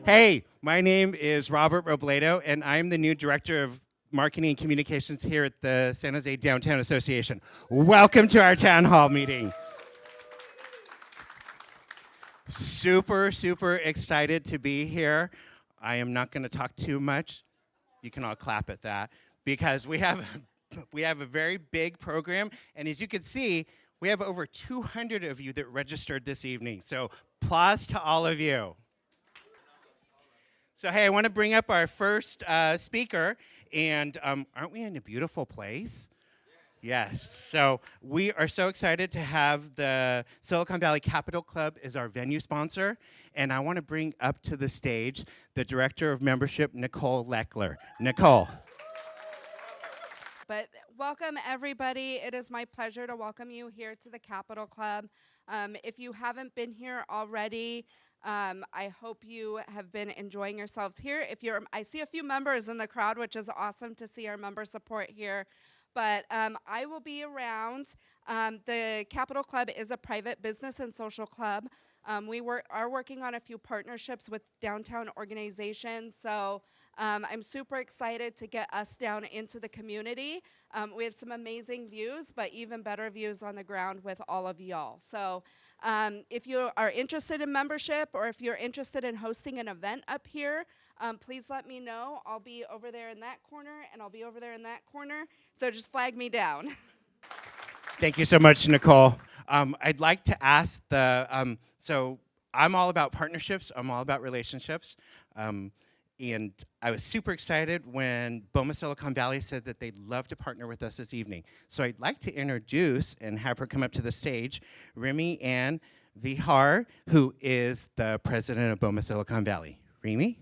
Hey, my name is Robert Robledo, and I'm the new Director of Marketing and Communications here at the San Jose Downtown Association. Welcome to our town hall meeting. Super excited to be here. I am not going to talk too much. You can all clap at that because we have a very big program, and as you can see, we have over 200 of you that registered this evening. So applause to all of you. So hey, I want to bring up our first speaker, and aren't we in a beautiful place? Yes, so we are so excited to have the Silicon Valley Capital Club as our venue sponsor, and I want to bring up to the stage the Director of Membership, Nicole Leckler. Nicole. But welcome, everybody. It is my pleasure to welcome you here to the Capital Club. If you haven't been here already, I hope you have been enjoying yourselves here. I see a few members in the crowd, which is awesome to see our member support here. But I will be around. The Capital Club is a private business and social club. We are working on a few partnerships with downtown organizations, so I'm super excited to get us down into the community. We have some amazing views, but even better views on the ground with all of y'all. So if you are interested in membership, or if you're interested in hosting an event up here, please let me know. I'll be over there in that corner, and I'll be over there in that corner, so just flag me down. Thank you so much, Nicole. I'd like to ask so I'm all about partnerships, I'm all about relationships, and I was super excited when BOMA Silicon Valley said that they'd love to partner with us this evening. So I'd like to introduce and have her come up to the stage, Remy Ann Vihar, who is the president of BOMA Silicon Valley. Remy?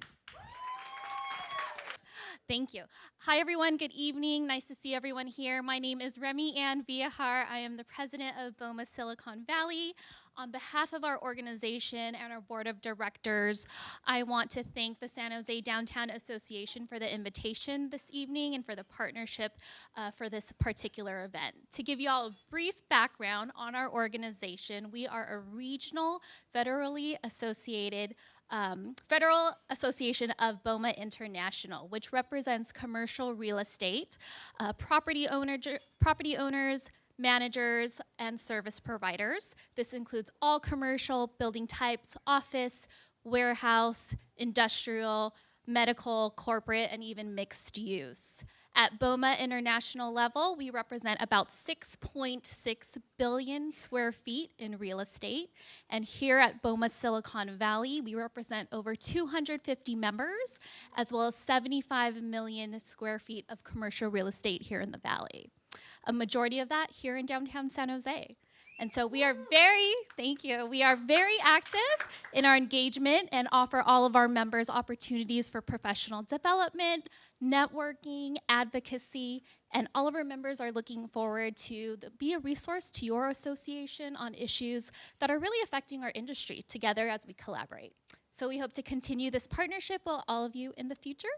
Thank you. Hi, everyone. Good evening. Nice to see everyone here. My name is Remy Ann Vihar. I am the president of BOMA Silicon Valley. On behalf of our organization and our board of directors, I want to thank the San Jose Downtown Association for the invitation this evening and for the partnership for this particular event. To give you all a brief background on our organization, we are a regional, federally associated Federal Association of BOMA International, which represents commercial real estate, property owners, managers, and service providers. This includes all commercial building types, office, warehouse, industrial, medical, corporate, and even mixed use. At BOMA International level, we represent about 6.6 billion square feet in real estate. And here at BOMA Silicon Valley, we represent over 250 members, as well as 75 million square feet of commercial real estate here in the Valley. A majority of that here in downtown San Jose. And so we are we are very active in our engagement and offer all of our members opportunities for professional development, networking, advocacy, and all of our members are looking forward to be a resource to your association on issues that are really affecting our industry together as we collaborate. So we hope to continue this partnership with all of you in the future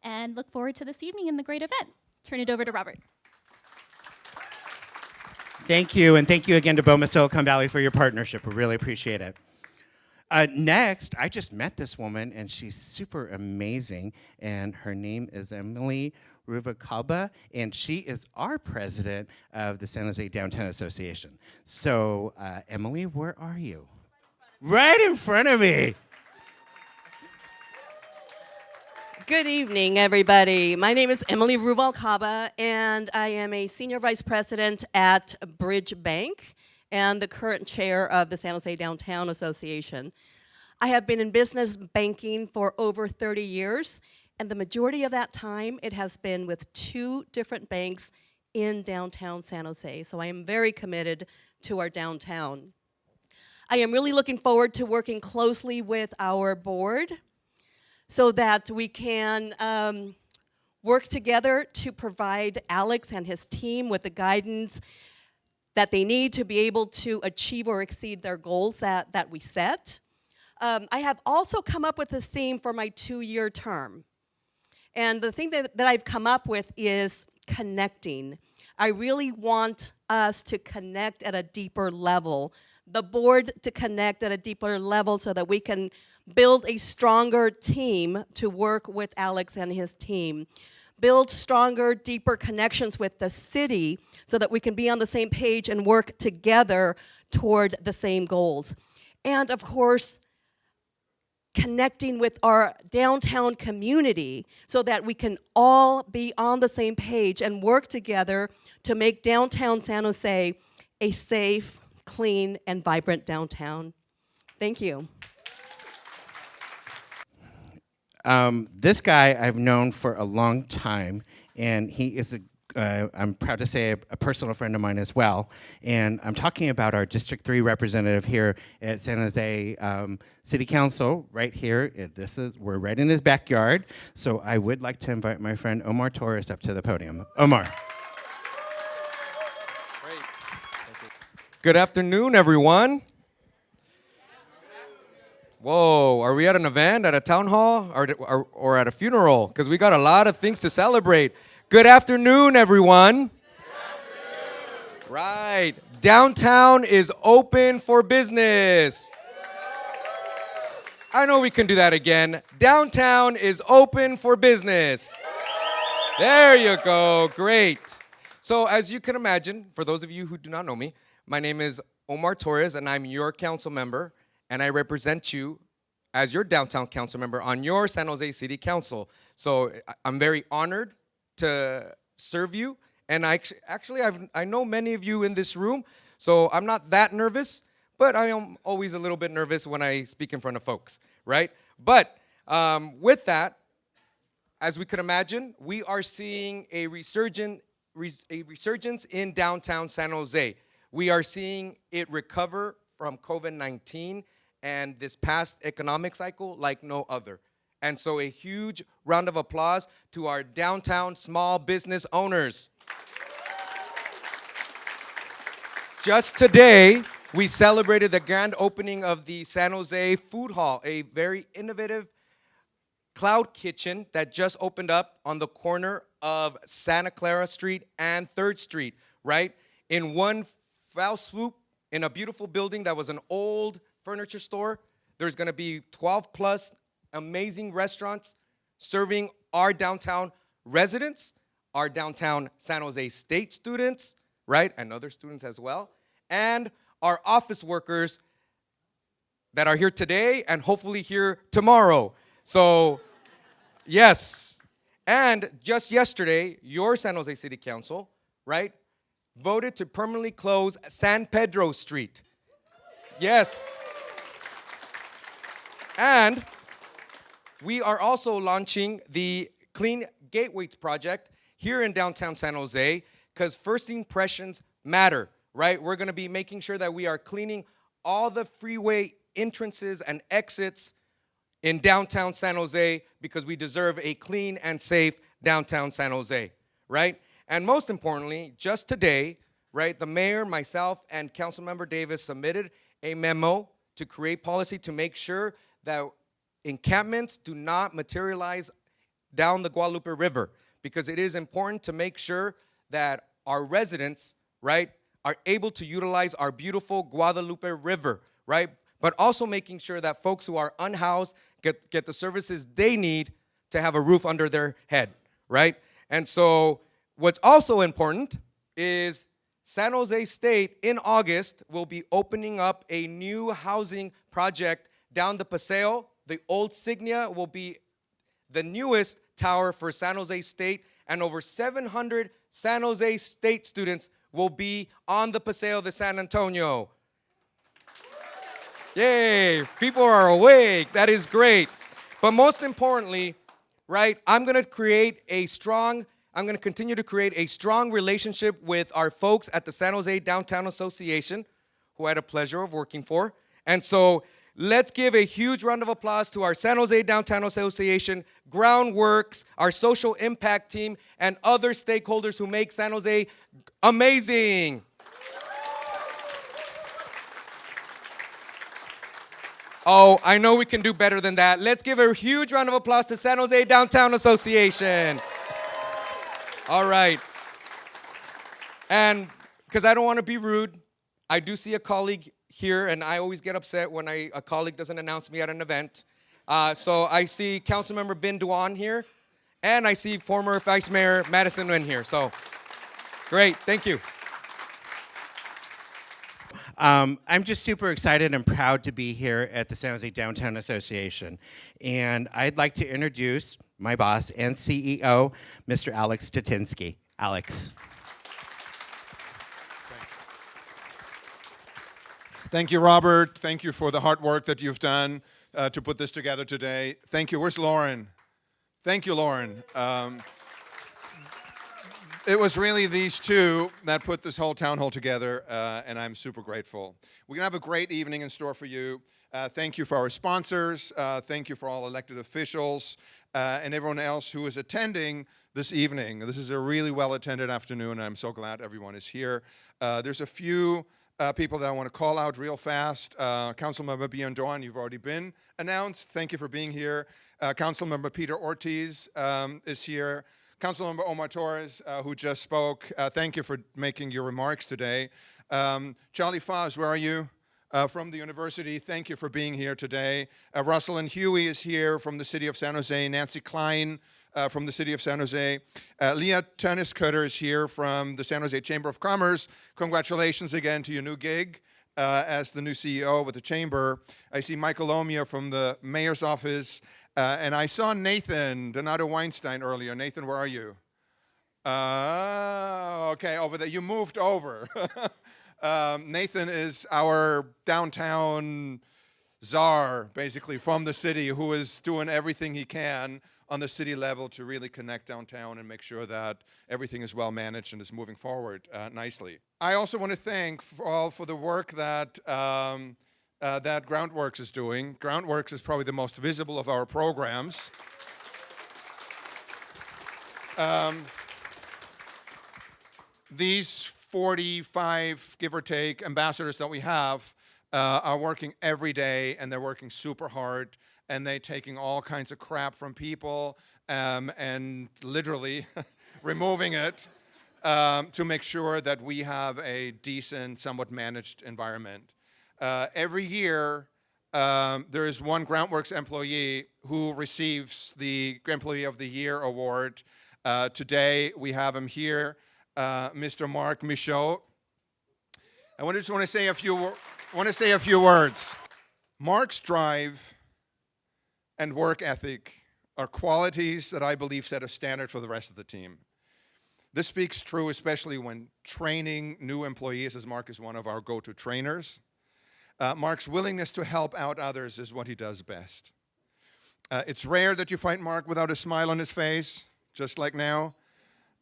and look forward to this evening and the great event. Turn it over to Robert. Thank you, and thank you again to BOMA Silicon Valley for your partnership. We really appreciate it. Next, I just met this woman, and she's super amazing, and her name is Emily Ruvalcaba, and she is our president of the San Jose Downtown Association. So, Emily, where are you? Right in front of me. Good evening, everybody. My name is Emily Ruvalcaba, and I am a senior vice president at Bridge Bank and the current chair of the San Jose Downtown Association. I have been in business banking for over 30 years, and the majority of that time, it has been with 2 different banks in downtown San Jose. So I am very committed to our downtown. I am really looking forward to working closely with our board so that we can work together to provide Alex and his team with the guidance that they need to be able to achieve or exceed their goals that we set. I have also come up with a theme for my 2-year term. And the thing that I've come up with is connecting. I really want us to connect at a deeper level, the board to connect at a deeper level so that we can build a stronger team to work with Alex and his team, build stronger, deeper connections with the city so that we can be on the same page and work together toward the same goals. And of course, connecting with our downtown community so that we can all be on the same page and work together to make downtown San Jose a safe, clean, and vibrant downtown. Thank you. This guy I've known for a long time, and he is I'm proud to say, a personal friend of mine as well. And I'm talking about our District 3 representative here at San Jose City Council, right here. We're right in his backyard. So I would like to invite my friend Omar Torres up to the podium. Omar. Great. Good afternoon, everyone. Whoa, are we at an event, at a town hall, or at a funeral? Because we got a lot of things to celebrate. Good afternoon, everyone. Good afternoon. Right, downtown is open for business. I know we can do that again. Downtown is open for business. There you go, great. So as you can imagine, for those of you who do not know me, my name is Omar Torres, and I'm your council member, and I represent you as your downtown council member on your San Jose City Council. So I'm very honored to serve you, and I know many of you in this room, so I'm not that nervous, but I am always a little bit nervous when I speak in front of folks, right? But with that, as we could imagine, we are seeing a resurgence in downtown San Jose. We are seeing it recover from COVID-19 and this past economic cycle like no other. And so a huge round of applause to our downtown small business owners. Just today, we celebrated the grand opening of the San Jose Food Hall, a very innovative cloud kitchen that just opened up on the corner of Santa Clara Street and 3rd Street, right? In one foul swoop, in a beautiful building that was an old furniture store, there's gonna be 12 plus amazing restaurants serving our downtown residents, our downtown San Jose State students, right, and other students as well, and our office workers that are here today and hopefully here tomorrow. So, yes. And just yesterday, your San Jose City Council, right, voted to permanently close San Pedro Street. Yes. And we are also launching the Clean Gateways project here in downtown San Jose, because first impressions matter, right? We're gonna be making sure that we are cleaning all the freeway entrances and exits in downtown San Jose, because we deserve a clean and safe downtown San Jose, right? And most importantly, just today, right, the mayor, myself, and Councilmember Davis submitted a memo to create policy to make sure that encampments do not materialize down the Guadalupe River, because it is important to make sure that our residents, right, are able to utilize our beautiful Guadalupe River, right? But also making sure that folks who are unhoused get the services they need to have a roof under their head, right? And so what's also important is San Jose State in August will be opening up a new housing project down the Paseo. The old Signia will be the newest tower for San Jose State, and over 700 San Jose State students will be on the Paseo de San Antonio. Yay, people are awake, that is great. But most importantly, right, I'm gonna continue to create a strong relationship with our folks at the San Jose Downtown Association, who I had a pleasure of working for. And so let's give a huge round of applause to our San Jose Downtown Association, Groundworks, our social impact team, and other stakeholders who make San Jose amazing. Oh, I know we can do better than that. Let's give a huge round of applause to San Jose Downtown Association. All right. And because I don't want to be rude, I do see a colleague here, and I always get upset when a colleague doesn't announce me at an event. So I see Councilmember Bin Duan here, and I see former Vice Mayor Madison Nguyen here. So great, thank you. I'm just super excited and proud to be here at the San Jose Downtown Association. And I'd like to introduce my boss and CEO, Mr. Alex Stettinski. Alex. Thanks. Thank you, Robert. Thank you for the hard work that you've done to put this together today. Thank you. Where's Lauren? Thank you, Lauren. It was really these two that put this whole town hall together, and I'm super grateful. We're gonna have a great evening in store for you. Thank you for our sponsors. Thank you for all elected officials and everyone else who is attending this evening. This is a really well-attended afternoon, and I'm so glad everyone is here. There's a few people that I want to call out real fast. Councilmember Bien Doan, you've already been announced. Thank you for being here. Councilmember Peter Ortiz is here. Councilmember Omar Torres, who just spoke, thank you for making your remarks today. Charlie Foz, where are you? From the university, thank you for being here today. Rosalind Huey is here from the city of San Jose. Nancy Klein from the city of San Jose. Leah Tenniscutter is here from the San Jose Chamber of Commerce. Congratulations again to your new gig as the new CEO with the Chamber. I see Michael Omia from the mayor's office. And I saw Nathan Donato Weinstein earlier. Nathan, where are you? Okay, over there. You moved over. Nathan is our downtown czar, basically, from the city, who is doing everything he can on the city level to really connect downtown and make sure that everything is well managed and is moving forward nicely. I also want to thank all for the work that that Groundworks is doing. Groundworks is probably the most visible of our programs. These 45, give or take, ambassadors that we have are working every day, and they're working super hard, and they're taking all kinds of crap from people and literally removing it to make sure that we have a decent, somewhat managed environment. Every year, there is one Groundworks employee who receives the Employee of the Year award. Today, we have him here, Mr. Mark Michaud. I just want to say a few words. Mark's drive and work ethic are qualities that I believe set a standard for the rest of the team. This speaks true, especially when training new employees, as Mark is one of our go-to trainers. Mark's willingness to help out others is what he does best. It's rare that you find Mark without a smile on his face, just like now,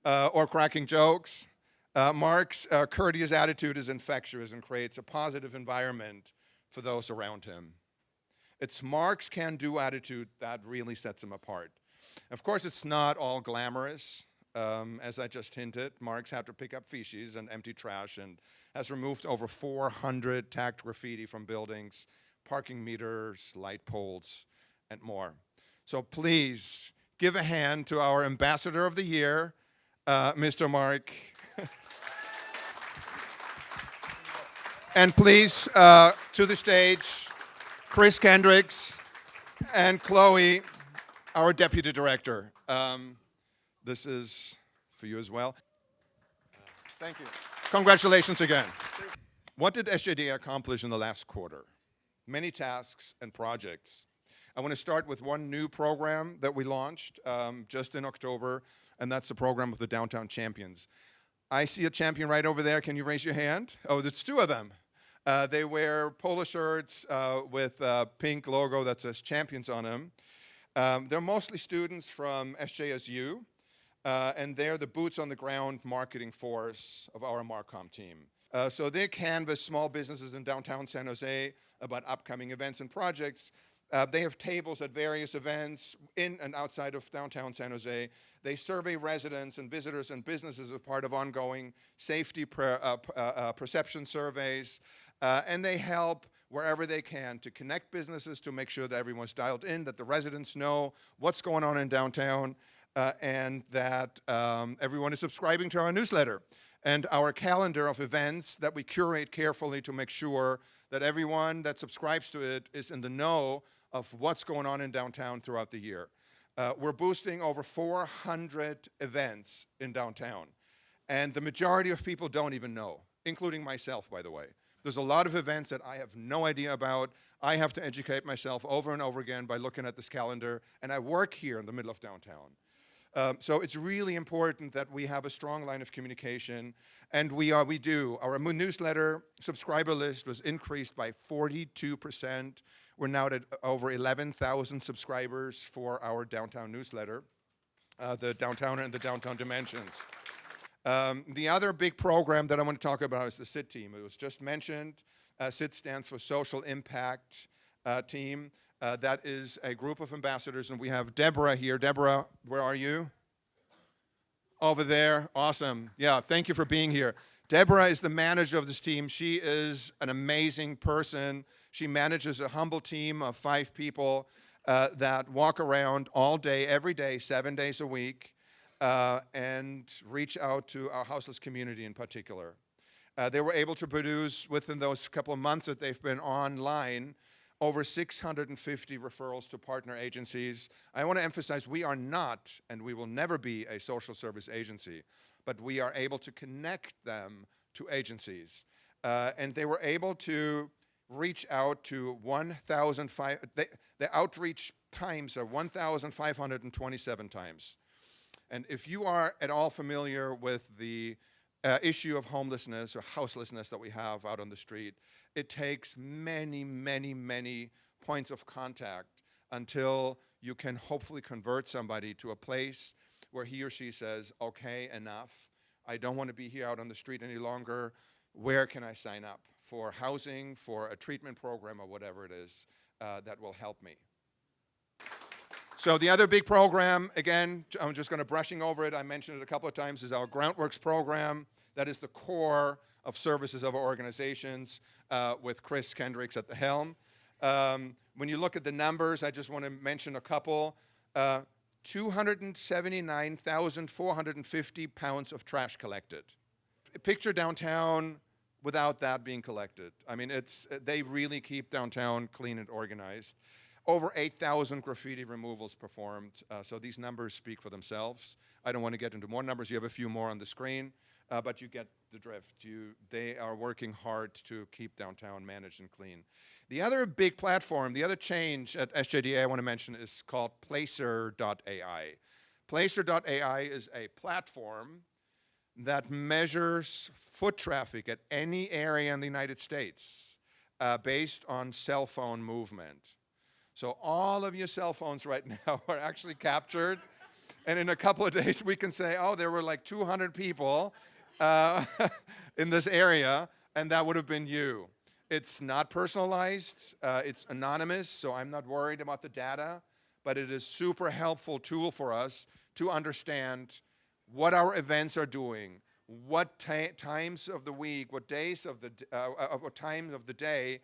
or cracking jokes. Mark's courteous attitude is infectious and creates a positive environment for those around him. It's Mark's can-do attitude that really sets him apart. Of course, it's not all glamorous. As I just hinted, Mark's had to pick up feces and empty trash and has removed over 400 tagged graffiti from buildings, parking meters, light poles, and more. So please give a hand to our Ambassador of the Year, Mr. Mark. And please, to the stage, Chris Kendricks and Chloe, our Deputy Director. This is for you as well. Thank you. Congratulations again. What did SJD accomplish in the last quarter? Many tasks and projects. I want to start with one new program that we launched just in October, and that's the program of the Downtown Champions. I see a champion right over there. Can you raise your hand? Oh, there's two of them. They wear polo shirts with a pink logo that says champions on them. They're mostly students from SJSU. And they're the boots on the ground marketing force of our Marcom team. So they canvass small businesses in downtown San Jose about upcoming events and projects. They have tables at various events in and outside of downtown San Jose. They survey residents and visitors and businesses as part of ongoing safety perception surveys. And they help wherever they can to connect businesses to make sure that everyone's dialed in, that the residents know what's going on in downtown, and that everyone is subscribing to our newsletter and our calendar of events that we curate carefully to make sure that everyone that subscribes to it is in the know of what's going on in downtown throughout the year. We're boosting over 400 events in downtown. And the majority of people don't even know, including myself, by the way. There's a lot of events that I have no idea about. I have to educate myself over and over again by looking at this calendar, and I work here in the middle of downtown. So it's really important that we have a strong line of communication, and we do. Our newsletter subscriber list was increased by 42%. We're now at over 11,000 subscribers for our downtown newsletter, the Downtowner and the Downtown Dimensions. The other big program that I want to talk about is the SIT team. It was just mentioned. SIT stands for Social Impact Team. That is a group of ambassadors, and we have Deborah here. Deborah, where are you? Over there. Awesome. Yeah, thank you for being here. Deborah is the manager of this team. She is an amazing person. She manages a humble team of 5 people that walk around all day, every day, 7 days a week, and reach out to our houseless community in particular. They were able to produce, within those couple of months that they've been online, over 650 referrals to partner agencies. I want to emphasize we are not, and we will never be, a social service agency, but we are able to connect them to agencies. And they were able to reach out to 1,500, the outreach times are 1,527 times. And if you are at all familiar with the issue of homelessness or houselessness that we have out on the street, it takes many, many, many points of contact until you can hopefully convert somebody to a place where he or she says, okay, enough. I don't want to be here out on the street any longer. Where can I sign up for housing, for a treatment program, or whatever it is that will help me? So the other big program, again, I'm just going to brushing over it. I mentioned it a couple of times, is our Groundworks program. That is the core of services of our organizations with Chris Kendricks at the helm. When you look at the numbers, I just want to mention a couple. 279,450 pounds of trash collected. Picture downtown without that being collected. I mean, they really keep downtown clean and organized. Over 8,000 graffiti removals performed, so these numbers speak for themselves. I don't want to get into more numbers. You have a few more on the screen, but you get the drift. They are working hard to keep downtown managed and clean. The other big platform, the other change at SJDA I want to mention is called Placer.ai. Placer.ai is a platform that measures foot traffic at any area in the United States based on cell phone movement. So all of your cell phones right now are actually captured, and in a couple of days we can say, oh, there were like 200 people in this area, and that would have been you. It's not personalized, it's anonymous, so I'm not worried about the data, but it is a super helpful tool for us to understand what our events are doing, what times of the week, what days of the what times of the day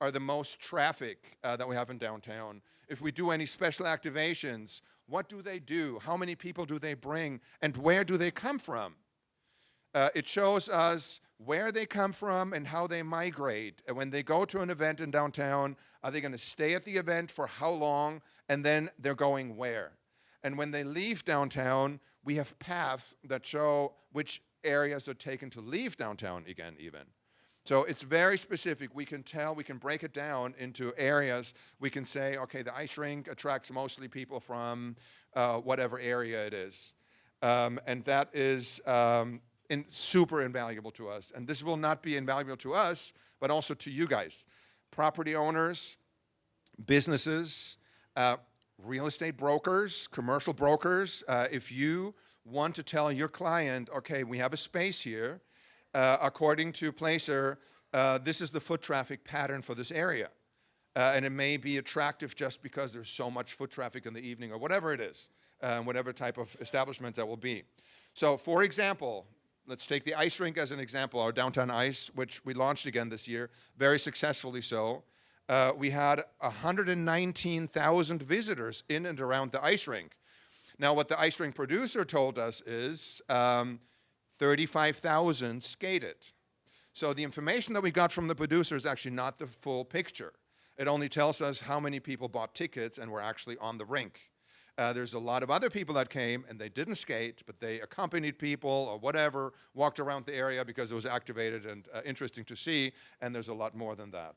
are the most traffic that we have in downtown. If we do any special activations, what do they do? How many people do they bring? And where do they come from? It shows us where they come from and how they migrate. And when they go to an event in downtown, are they going to stay at the event for how long? And then they're going where? And when they leave downtown, we have paths that show which areas are taken to leave downtown again even. So it's very specific. We can tell, we can break it down into areas. We can say, okay, the ice rink attracts mostly people from whatever area it is. And that is super invaluable to us. And this will not be invaluable to us, but also to you guys. Property owners, businesses, real estate brokers, commercial brokers. If you want to tell your client, okay, we have a space here, according to Placer, this is the foot traffic pattern for this area. And it may be attractive just because there's so much foot traffic in the evening or whatever it is, whatever type of establishment that will be. So for example, let's take the ice rink as an example, our downtown ice, which we launched again this year, very successfully so. We had 119,000 visitors in and around the ice rink. Now what the ice rink producer told us is 35,000 skated. So the information that we got from the producer is actually not the full picture. It only tells us how many people bought tickets and were actually on the rink. There's a lot of other people that came and they didn't skate, but they accompanied people or whatever, walked around the area because it was activated and interesting to see, and there's a lot more than that.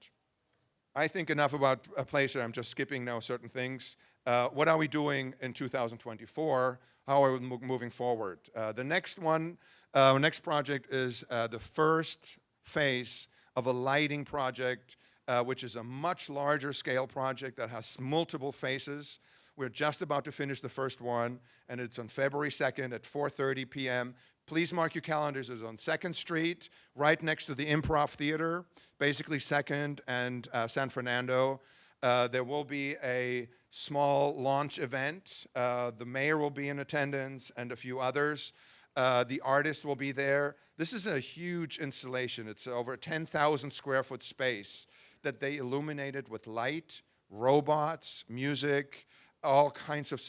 I think enough about a place. I'm just skipping now certain things. What are we doing in 2024? How are we moving forward? The next one, next project is the first phase of a lighting project, which is a much larger scale project that has multiple phases. We're just about to finish the first one, and it's on February 2nd at 4:30 p.m. Please mark your calendars. It's on 2nd Street, right next to the Improv Theater, basically 2nd and San Fernando. There will be a small launch event. The mayor will be in attendance and a few others. The artist will be there. This is a huge installation. It's over a 10,000 square foot space that they illuminated with light, robots, music, all kinds of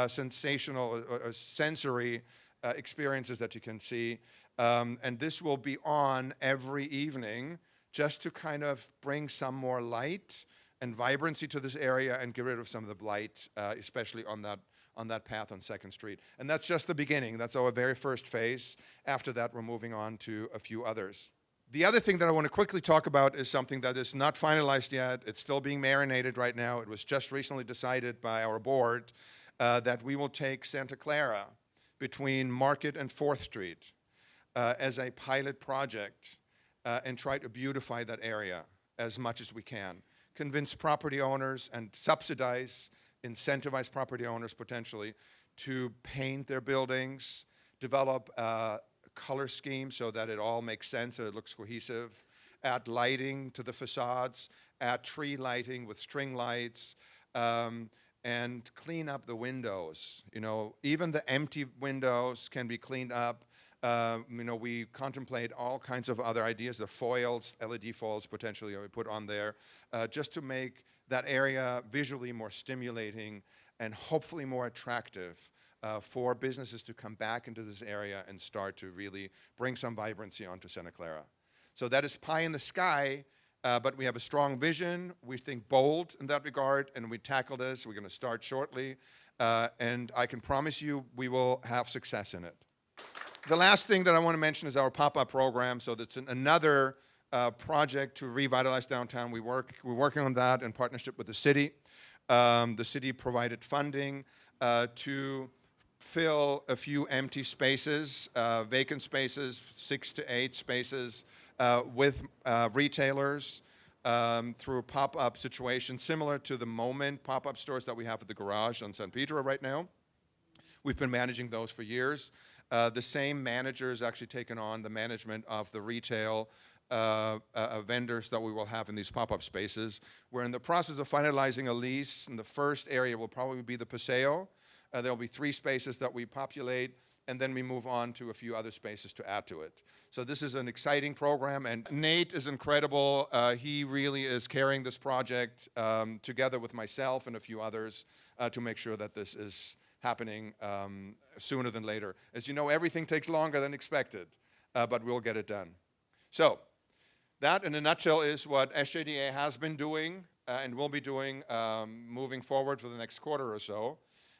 sensational or sensory experiences that you can see. And this will be on every evening just to kind of bring some more light and vibrancy to this area and get rid of some of the blight, especially on that path on 2nd Street. And that's just the beginning. That's our very first phase. After that, we're moving on to a few others. The other thing that I want to quickly talk about is something that is not finalized yet. It's still being marinated right now. It was just recently decided by our board that we will take Santa Clara between Market and 4th Street as a pilot project and try to beautify that area as much as we can. Convince property owners and subsidize, incentivize property owners potentially to paint their buildings, develop color scheme so that it all makes sense and it looks cohesive, add lighting to the facades, add tree lighting with string lights, and clean up the windows. You know, even the empty windows can be cleaned up. You know, we contemplate all kinds of other ideas, the foils, LED foils potentially we put on there, just to make that area visually more stimulating and hopefully more attractive for businesses to come back into this area and start to really bring some vibrancy onto Santa Clara. So that is pie in the sky, but we have a strong vision. We think bold in that regard, and we tackle this. We're going to start shortly, and I can promise you we will have success in it. The last thing that I want to mention is our pop-up program. So that's another project to revitalize downtown. We're working on that in partnership with the city. The city provided funding to fill a few empty spaces, vacant spaces, 6 to 8 spaces with retailers through a pop-up situation similar to the Moment pop-up stores that we have at the garage on San Pedro right now. We've been managing those for years. The same manager has actually taken on the management of the retail vendors that we will have in these pop-up spaces. We're in the process of finalizing a lease, and the first area will probably be the Paseo. There'll be 3 spaces that we populate, and then we move on to a few other spaces to add to it. So this is an exciting program, and Nate is incredible. He really is carrying this project together with myself and a few others to make sure that this is happening sooner than later. As you know, everything takes longer than expected, but we'll get it done. So that, in a nutshell, is what SJDA has been doing and will be doing moving forward for the next quarter or so.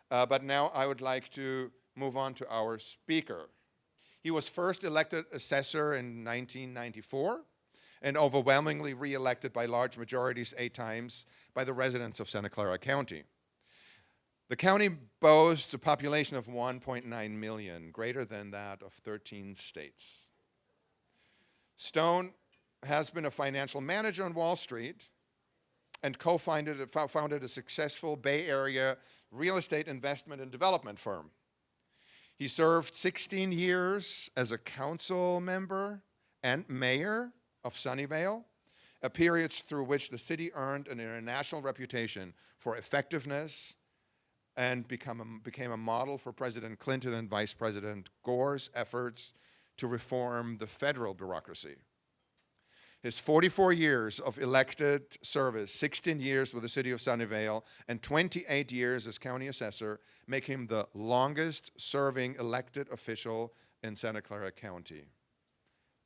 But now I would like to move on to our speaker. He was first elected assessor in 1994 and overwhelmingly re-elected by large majorities 8 times by the residents of Santa Clara County. The county boasts a population of 1.9 million, greater than that of 13 states. Stone has been a financial manager on Wall Street and founded a successful Bay Area real estate investment and development firm. He served 16 years as a council member and mayor of Sunnyvale, a period through which the city earned an international reputation for effectiveness and became a model for President Clinton and Vice President Gore's efforts to reform the federal bureaucracy. His 44 years of elected service, 16 years with the city of Sunnyvale, and 28 years as county assessor make him the longest serving elected official in Santa Clara County.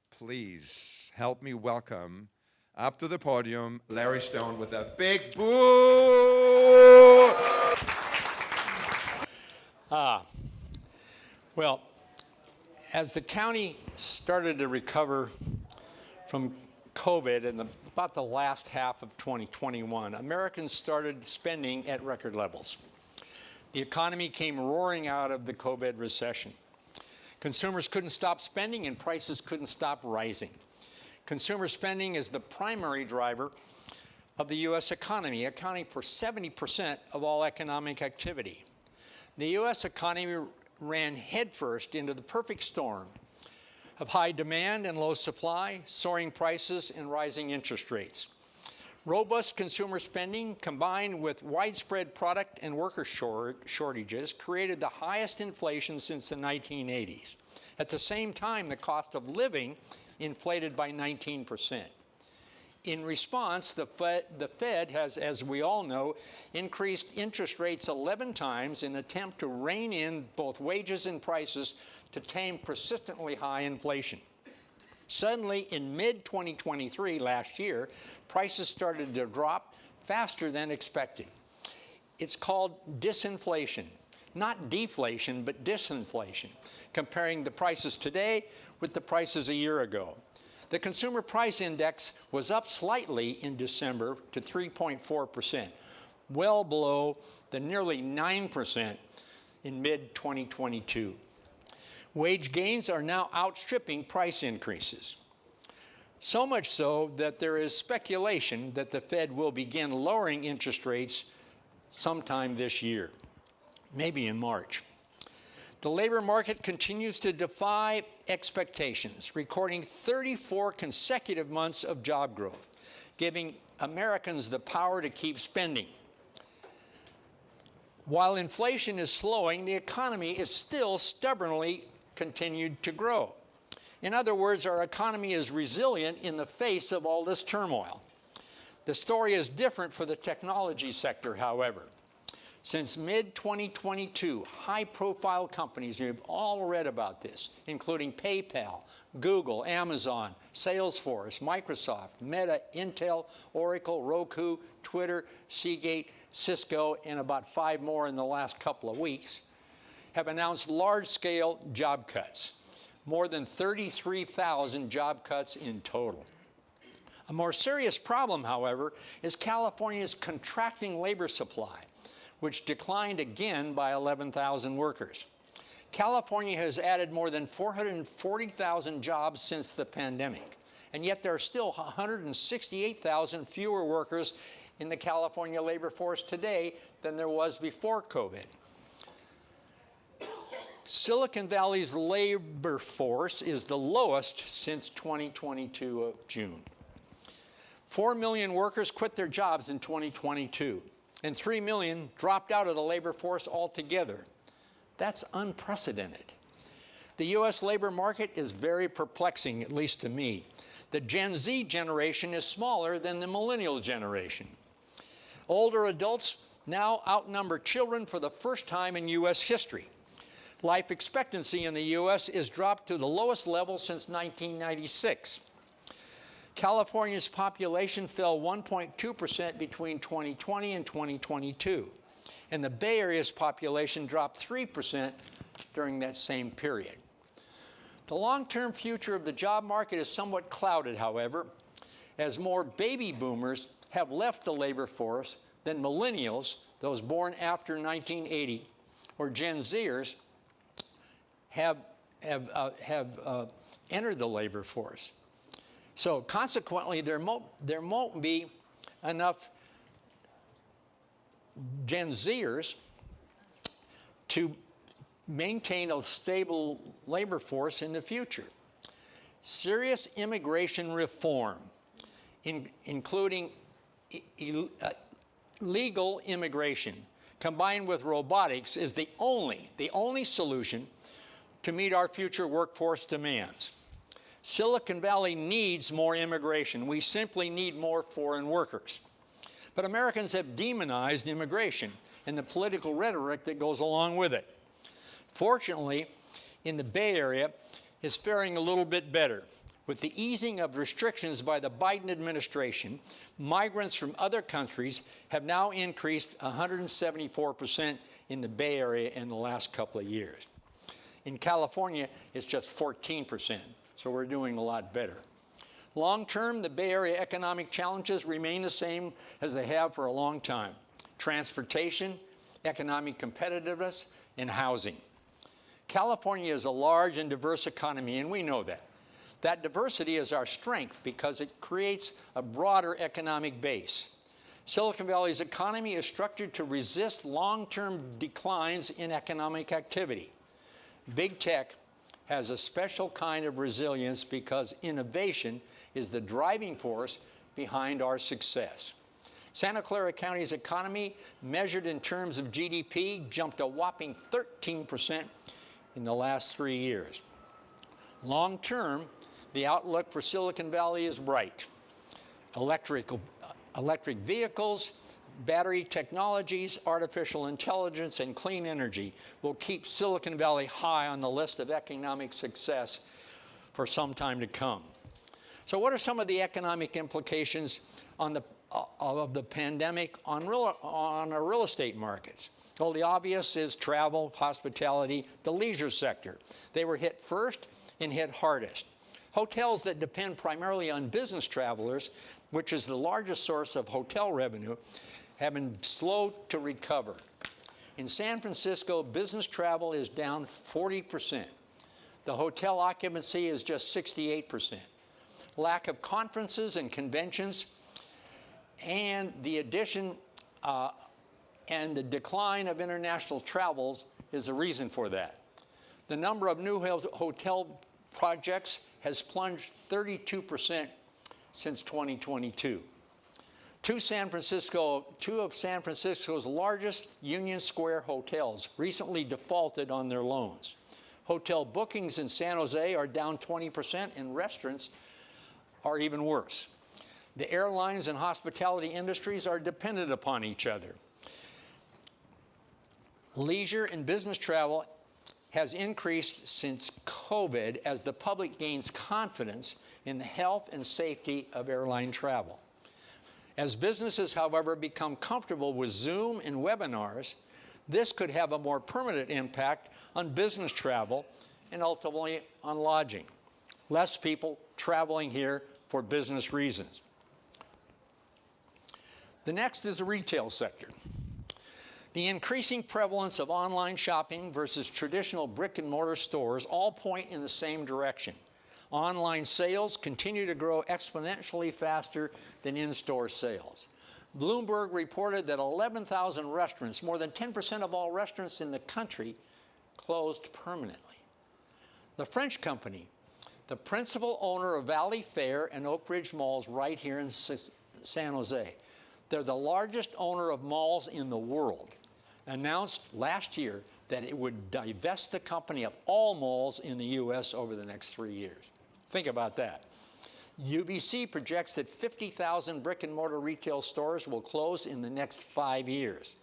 Please help me welcome up to the podium, Larry Stone, with a big boo. Well, as the county started to recover from COVID in about the last half of 2021, Americans started spending at record levels. The economy came roaring out of the COVID recession. Consumers couldn't stop spending and prices couldn't stop rising. Consumer spending is the primary driver of the U.S. economy, accounting for 70% of all economic activity. The U.S. economy ran headfirst into the perfect storm of high demand and low supply, soaring prices, and rising interest rates. Robust consumer spending combined with widespread product and worker shortages created the highest inflation since the 1980s. At the same time, the cost of living inflated by 19%. In response, the Fed has, as we all know, increased interest rates 11 times in an attempt to rein in both wages and prices to tame persistently high inflation. Suddenly, in mid-2023 last year, prices started to drop faster than expected. It's called disinflation, not deflation, but disinflation, comparing the prices today with the prices a year ago. The Consumer Price Index was up slightly in December to 3.4%, well below the nearly 9% in mid-2022. Wage gains are now outstripping price increases. So much so that there is speculation that the Fed will begin lowering interest rates sometime this year, maybe in March. The labor market continues to defy expectations, recording 34 consecutive months of job growth, giving Americans the power to keep spending. While inflation is slowing, the economy is still stubbornly continued to grow. In other words, our economy is resilient in the face of all this turmoil. The story is different for the technology sector, however. Since mid-2022, high-profile companies, you've all read about this, including PayPal, Google, Amazon, Salesforce, Microsoft, Meta, Intel, Oracle, Roku, Twitter, Seagate, Cisco, and about 5 more in the last couple of weeks, have announced large-scale job cuts, more than 33,000 job cuts in total. A more serious problem, however, is California's contracting labor supply, which declined again by 11,000 workers. California has added more than 440,000 jobs since the pandemic, and yet there are still 168,000 fewer workers in the California labor force today than there was before COVID. Silicon Valley's labor force is the lowest since 2022 of June. 4 million workers quit their jobs in 2022. And 3 million dropped out of the labor force altogether. That's unprecedented. The U.S. labor market is very perplexing, at least to me. The Gen Z generation is smaller than the millennial generation. Older adults now outnumber children for the first time in U.S. history. Life expectancy in the U.S. is dropped to the lowest level since 1996. California's population fell 1.2% between 2020 and 2022, and the Bay Area's population dropped 3% during that same period. The long-term future of the job market is somewhat clouded, however, as more baby boomers have left the labor force than millennials, those born after 1980, or Gen Zers, have entered the labor force. So consequently, there won't be enough Gen Zers to maintain a stable labor force in the future. Serious immigration reform, including legal immigration, combined with robotics, is the only solution to meet our future workforce demands. Silicon Valley needs more immigration. We simply need more foreign workers. But Americans have demonized immigration and the political rhetoric that goes along with it. Fortunately, in the Bay Area, is faring a little bit better. With the easing of restrictions by the Biden administration, migrants from other countries have now increased 174% in the Bay Area in the last couple of years. In California, it's just 14%, so we're doing a lot better. Long term, the Bay Area economic challenges remain the same as they have for a long time: transportation, economic competitiveness, and housing. California is a large and diverse economy, and we know that. That diversity is our strength because it creates a broader economic base. Silicon Valley's economy is structured to resist long-term declines in economic activity. Big tech has a special kind of resilience because innovation is the driving force behind our success. Santa Clara County's economy, measured in terms of GDP, jumped a whopping 13% in the last 3 years. Long term, the outlook for Silicon Valley is bright. Electric vehicles, battery technologies, artificial intelligence, and clean energy will keep Silicon Valley high on the list of economic success for some time to come. So what are some of the economic implications of the pandemic on our real estate markets? Well, the obvious is travel, hospitality, the leisure sector. They were hit first and hit hardest. Hotels that depend primarily on business travelers, which is the largest source of hotel revenue, have been slow to recover. In San Francisco, business travel is down 40%. The hotel occupancy is just 68%. Lack of conferences and conventions and the addition and the decline of international travels is the reason for that. The number of new hotel projects has plunged 32% since 2022. Two of San Francisco's largest Union Square hotels recently defaulted on their loans. Hotel bookings in San Jose are down 20%, and restaurants are even worse. The airlines and hospitality industries are dependent upon each other. Leisure and business travel has increased since COVID as the public gains confidence in the health and safety of airline travel. As businesses, however, become comfortable with Zoom and webinars, this could have a more permanent impact on business travel and ultimately on lodging. Less people traveling here for business reasons. The next is the retail sector. The increasing prevalence of online shopping versus traditional brick and mortar stores all point in the same direction. Online sales continue to grow exponentially faster than in-store sales. Bloomberg reported that 11,000 restaurants, more than 10% of all restaurants in the country, closed permanently. The French company, the principal owner of Valley Fair and Oak Ridge malls right here in San Jose, they're the largest owner of malls in the world, announced last year that it would divest the company of all malls in the U.S. over the next 3 years. Think about that. UBC projects that 50,000 brick and mortar retail stores will close in the next 5 years.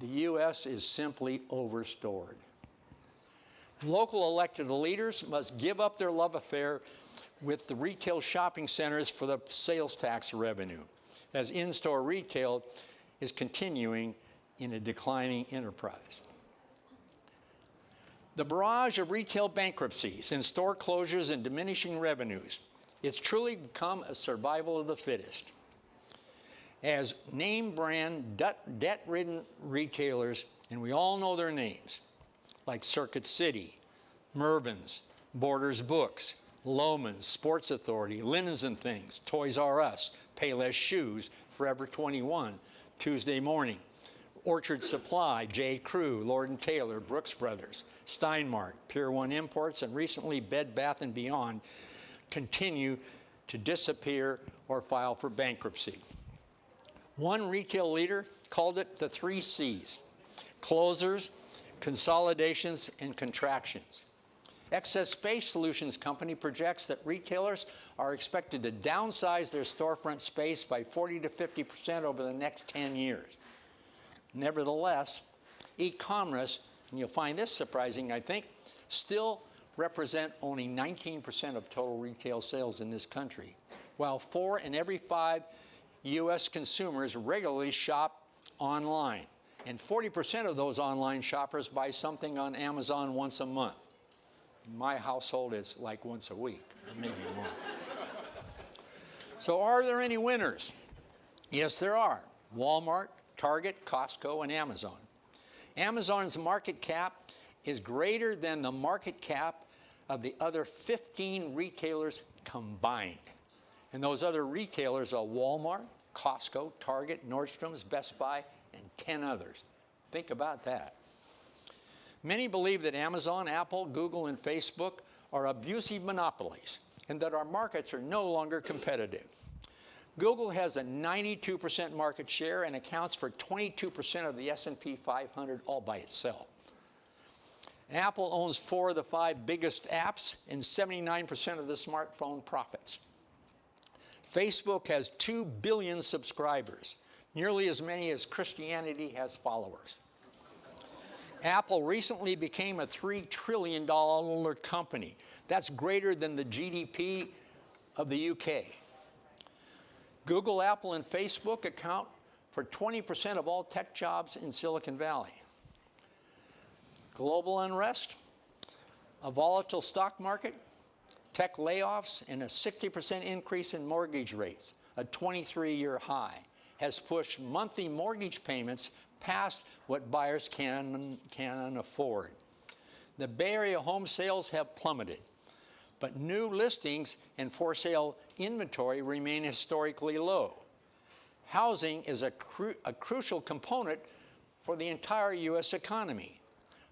The U.S. is simply overstored. Local elected leaders must give up their love affair with the retail shopping centers for the sales tax revenue, as in-store retail is continuing in a declining enterprise. The barrage of retail bankruptcies and store closures and diminishing revenues, it's truly become a survival of the fittest. As name brand, debt-ridden retailers, and we all know their names, like Circuit City, Mervyn's, Borders Books, Loehmann's, Sports Authority, Linens and Things, Toys R Us, Payless Shoes, Forever 21, Tuesday Morning, Orchard Supply, J. Crew, Lord & Taylor, Brooks Brothers, Steinmart, Pier 1 Imports, and recently Bed Bath & Beyond continue to disappear or file for bankruptcy. One retail leader called it the 3 C's: closures, consolidations, and contractions. Excess Space Solutions Company projects that retailers are expected to downsize their storefront space by 40 to 50% over the next 10 years. Nevertheless, e-commerce, and you'll find this surprising, I think, still represent only 19% of total retail sales in this country, while 4 in every 5 U.S. consumers regularly shop online. And 40% of those online shoppers buy something on Amazon once a month. In my household, it's like once a week, or maybe a month. So are there any winners? Yes, there are. Walmart, Target, Costco, and Amazon. Amazon's market cap is greater than the market cap of the other 15 retailers combined. And those other retailers are Walmart, Costco, Target, Nordstrom's, Best Buy, and 10 others. Think about that. Many believe that Amazon, Apple, Google, and Facebook are abusive monopolies and that our markets are no longer competitive. Google has a 92% market share and accounts for 22% of the S&P 500 all by itself. Apple owns 4 of the 5 biggest apps and 79% of the smartphone profits. Facebook has 2 billion subscribers, nearly as many as Christianity has followers. Apple recently became a $3 trillion company. That's greater than the GDP of the UK. Google, Apple, and Facebook account for 20% of all tech jobs in Silicon Valley. Global unrest, a volatile stock market, tech layoffs, and a 60% increase in mortgage rates, a 23-year high, has pushed monthly mortgage payments past what buyers can afford. The Bay Area home sales have plummeted, but new listings and for sale inventory remain historically low. Housing is a crucial component for the entire U.S. economy.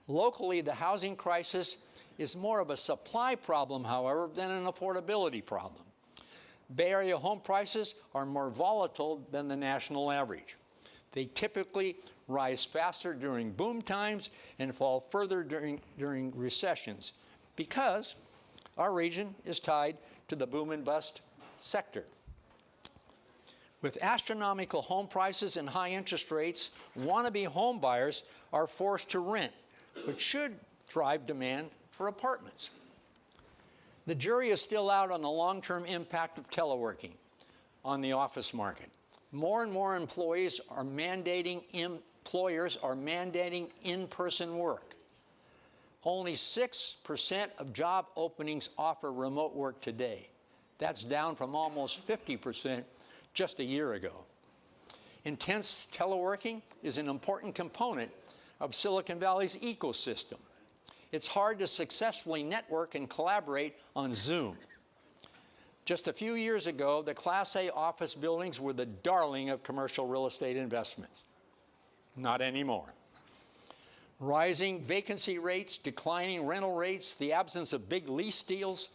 Locally, the housing crisis is more of a supply problem, however, than an affordability problem. Bay Area home prices are more volatile than the national average. They typically rise faster during boom times and fall further during recessions because our region is tied to the boom and bust sector. With astronomical home prices and high interest rates, wannabe home buyers are forced to rent, which should drive demand for apartments. The jury is still out on the long-term impact of teleworking on the office market. More and more employers are mandating in-person work. Only 6% of job openings offer remote work today. That's down from almost 50% just a year ago. Intense teleworking is an important component of Silicon Valley's ecosystem. It's hard to successfully network and collaborate on Zoom. Just a few years ago, the Class A office buildings were the darling of commercial real estate investments. Not anymore. Rising vacancy rates, declining rental rates, the absence of big lease deals,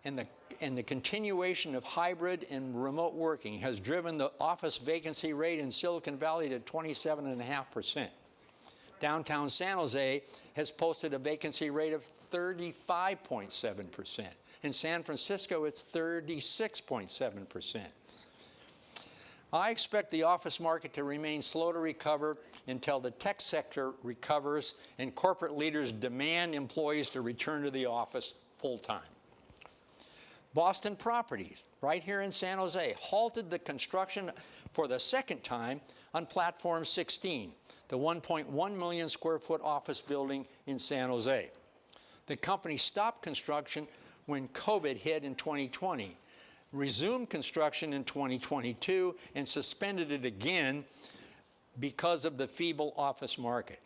and the continuation of hybrid and remote working has driven the office vacancy rate in Silicon Valley to 27.5%. Downtown San Jose has posted a vacancy rate of 35.7%. In San Francisco, it's 36.7%. I expect the office market to remain slow to recover until the tech sector recovers and corporate leaders demand employees to return to the office full-time. Boston Properties, right here in San Jose, halted the construction for the second time on Platform 16, the 1.1 million square foot office building in San Jose. The company stopped construction when COVID hit in 2020, resumed construction in 2022, and suspended it again because of the feeble office market.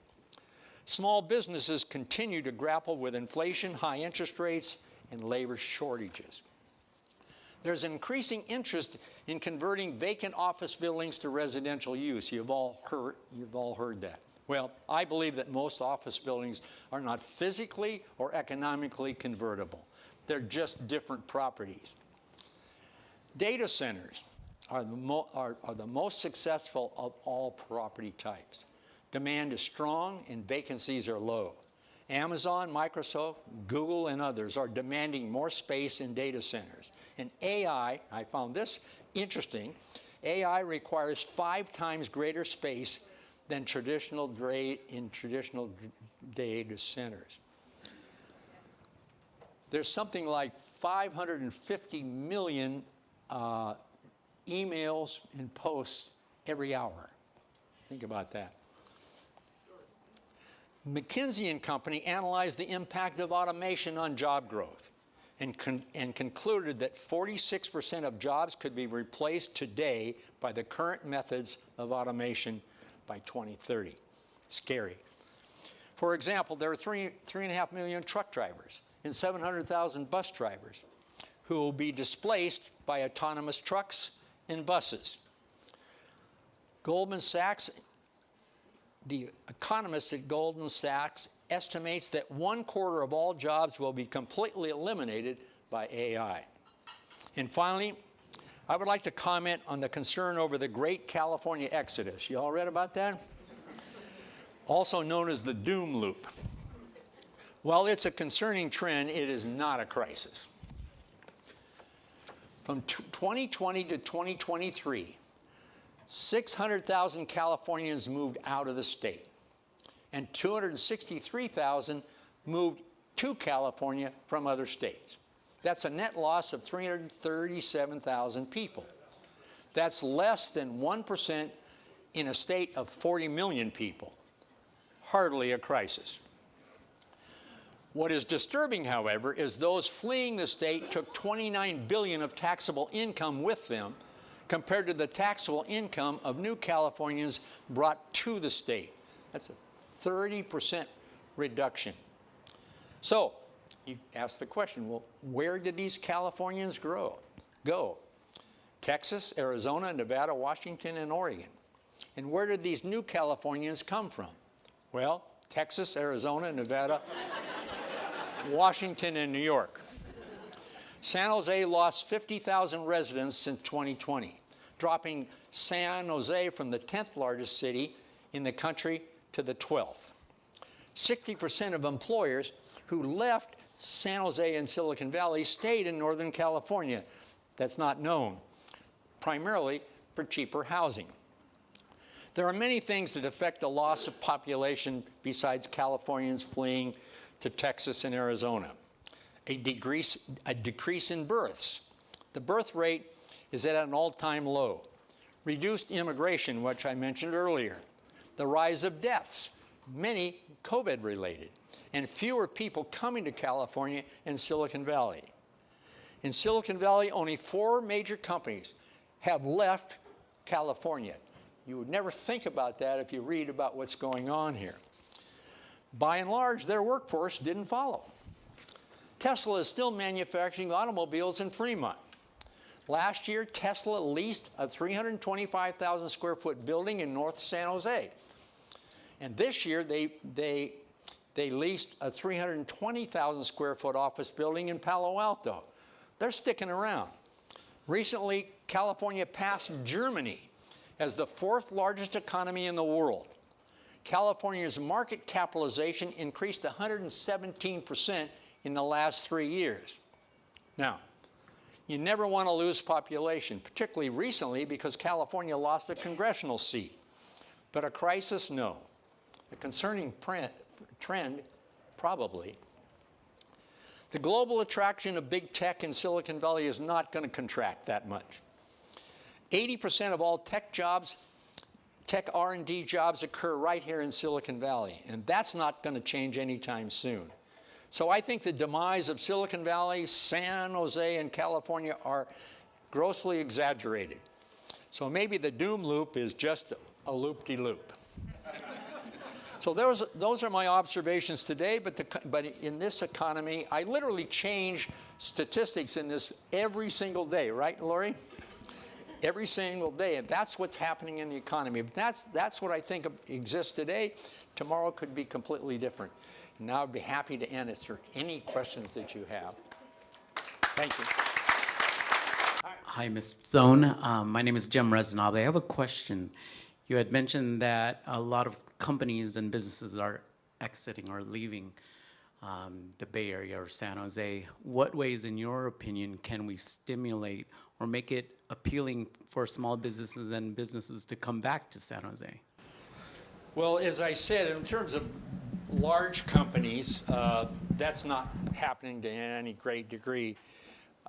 Small businesses continue to grapple with inflation, high interest rates, and labor shortages. There's increasing interest in converting vacant office buildings to residential use. You've all heard that. Well, I believe that most office buildings are not physically or economically convertible. They're just different properties. Data centers are the most successful of all property types. Demand is strong and vacancies are low. Amazon, Microsoft, Google, and others are demanding more space in data centers. And AI, I found this interesting, AI requires 5 times greater space than traditional data centers. there's something like 550 million emails and posts every hour. Think about that. McKinsey and Company analyzed the impact of automation on job growth and concluded that 46% of jobs could be replaced today by the current methods of automation by 2030. Scary. For example, there are 3.5 million truck drivers and 700,000 bus drivers who will be displaced by autonomous trucks and buses. Goldman Sachs, the economist at Goldman Sachs estimates that 1/4 of all jobs will be completely eliminated by AI. And finally, I would like to comment on the concern over the Great California Exodus. You all read about that? Also known as the doom loop. While it's a concerning trend, it is not a crisis. From 2020 to 2023, 600,000 Californians moved out of the state, and 263,000 moved to California from other states. That's a net loss of 337,000 people. That's less than 1% in a state of 40 million people. Hardly a crisis. What is disturbing, however, is those fleeing the state took $29 billion of taxable income with them compared to the taxable income of new Californians brought to the state. That's a 30% reduction. So, you ask the question, well, where did these Californians go? Texas, Arizona, Nevada, Washington, and Oregon. And where did these new Californians come from? Well, Texas, Arizona, Nevada, Washington, and New York. San Jose lost 50,000 residents since 2020, dropping San Jose from the 10th largest city in the country to the 12th. 60% of employers who left San Jose and Silicon Valley stayed in Northern California. That's not known, primarily for cheaper housing. There are many things that affect the loss of population besides Californians fleeing to Texas and Arizona. A decrease in births. The birth rate is at an all-time low. Reduced immigration, which I mentioned earlier. The rise of deaths, many COVID-related, and fewer people coming to California and Silicon Valley. In Silicon Valley, only 4 major companies have left California. You would never think about that if you read about what's going on here. By and large, their workforce didn't follow. Tesla is still manufacturing automobiles in Fremont. Last year, Tesla leased a 325,000 square foot building in North San Jose. And this year, they leased a 320,000 square foot office building in Palo Alto. They're sticking around. Recently, California passed Germany as the 4th largest economy in the world. California's market capitalization increased 117% in the last 3 years. Now, you never want to lose population, particularly recently because California lost a congressional seat. But a crisis, no. A concerning trend, probably. The global attraction of big tech in Silicon Valley is not going to contract that much. 80% of all tech jobs, tech R&D jobs occur right here in Silicon Valley, and that's not going to change anytime soon. So I think the demise of Silicon Valley, San Jose, and California are grossly exaggerated. So maybe the doom loop is just a loop-de-loop. So those are my observations today, but in this economy, I literally change statistics in this every single day, right, Lori? Every single day, and that's what's happening in the economy. That's what I think exists today. Tomorrow could be completely different. And now I'd be happy to answer any questions that you have. Thank you. Hi, Ms. Zone. My name is Jem Reznab. I have a question. You had mentioned that a lot of companies and businesses are exiting or leaving the Bay Area or San Jose. What ways, in your opinion, can we stimulate or make it appealing for small businesses and businesses to come back to San Jose? Well, as I said, in terms of large companies, that's not happening to any great degree.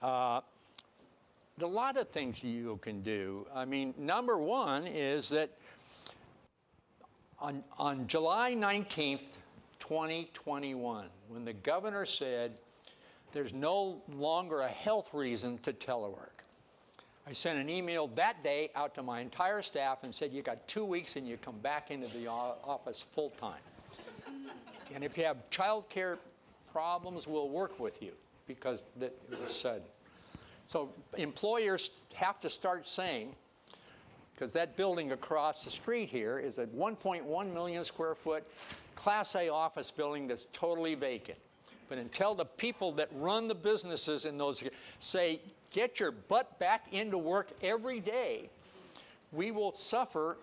A lot of things you can do. I mean, number one is that on July 19th, 2021, when the governor said there's no longer a health reason to telework, I sent an email that day out to my entire staff and said, you got 2 weeks and you come back into the office full time. And if you have child care problems, we'll work with you, because it was sudden. So employers have to start saying, because that building across the street here is a 1.1 million square foot Class A office building that's totally vacant. But until the people that run the businesses in those say, get your butt back into work every day, we will suffer,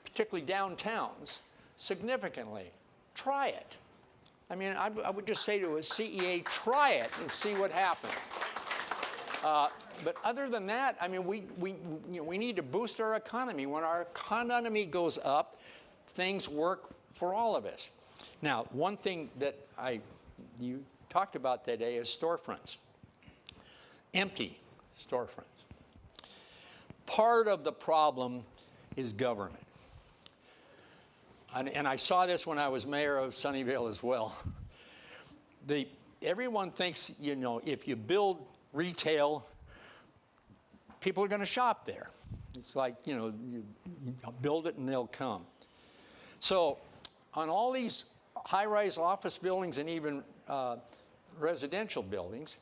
particularly downtowns, significantly. Try it. I mean, I would just say to a CEA, try it and see what happens. But other than that, I mean, we need to boost our economy. When our economy goes up, things work for all of us. Now, one thing that you talked about today is storefronts. Empty storefronts. Part of the problem is government. And I saw this when I was mayor of Sunnyvale as well. Everyone thinks, you know, if you build retail, people are going to shop there. It's like, you know, you build it and they'll come. So on all these high-rise office buildings and even residential buildings,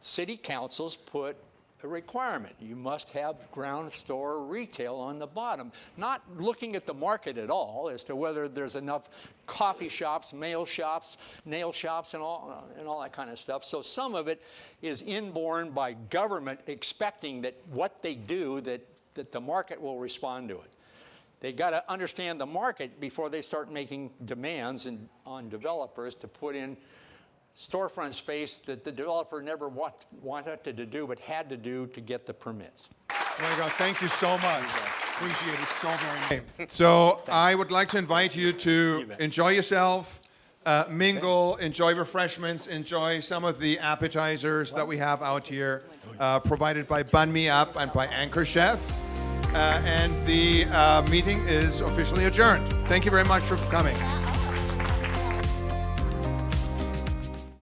city councils put a requirement. You must have ground store retail on the bottom, not looking at the market at all as to whether there's enough coffee shops, nail shops, and all that kind of stuff. So some of it is inborn by government expecting that what they do, that the market will respond to it. They got to understand the market before they start making demands on developers to put in storefront space that the developer never wanted to do but had to do to get the permits. Oh my God, thank you so much. Appreciate it so very much. So I would like to invite you to enjoy yourself, mingle, enjoy refreshments, enjoy some of the appetizers that we have out here, provided by Bun Me Up and by Anchor Chef. And the meeting is officially adjourned. Thank you very much for coming.